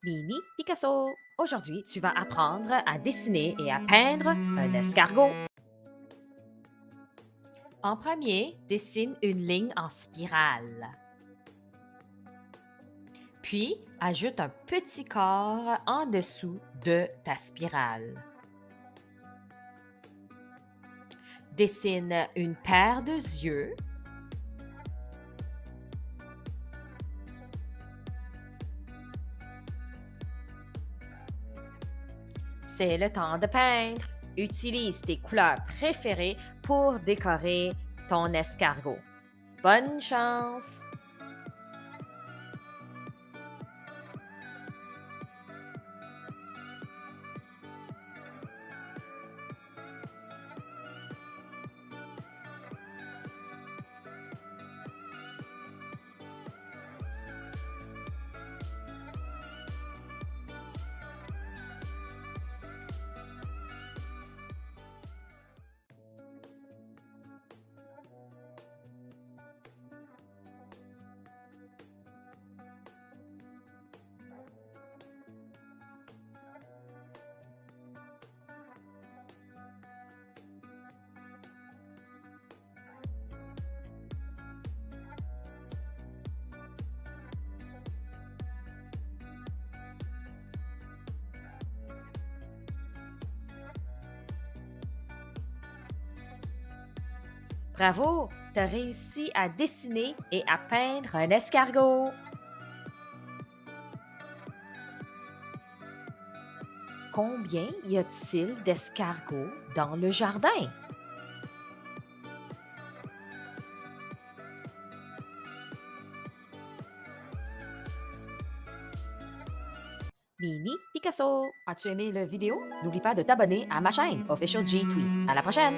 Mini Picasso. Aujourd'hui, tu vas apprendre à dessiner et à peindre un escargot. En premier, dessine une ligne en spirale. Puis, ajoute un petit corps en dessous de ta spirale. Dessine une paire de yeux. C'est le temps de peindre. Utilise tes couleurs préférées pour décorer ton escargot. Bonne chance! Bravo! Tu as réussi à dessiner et à peindre un escargot. Combien y a-t-il d'escargots dans le jardin? Mini Picasso. As-tu aimé la vidéo? N'oublie pas de t'abonner à ma chaîne Official G Tweet. À la prochaine!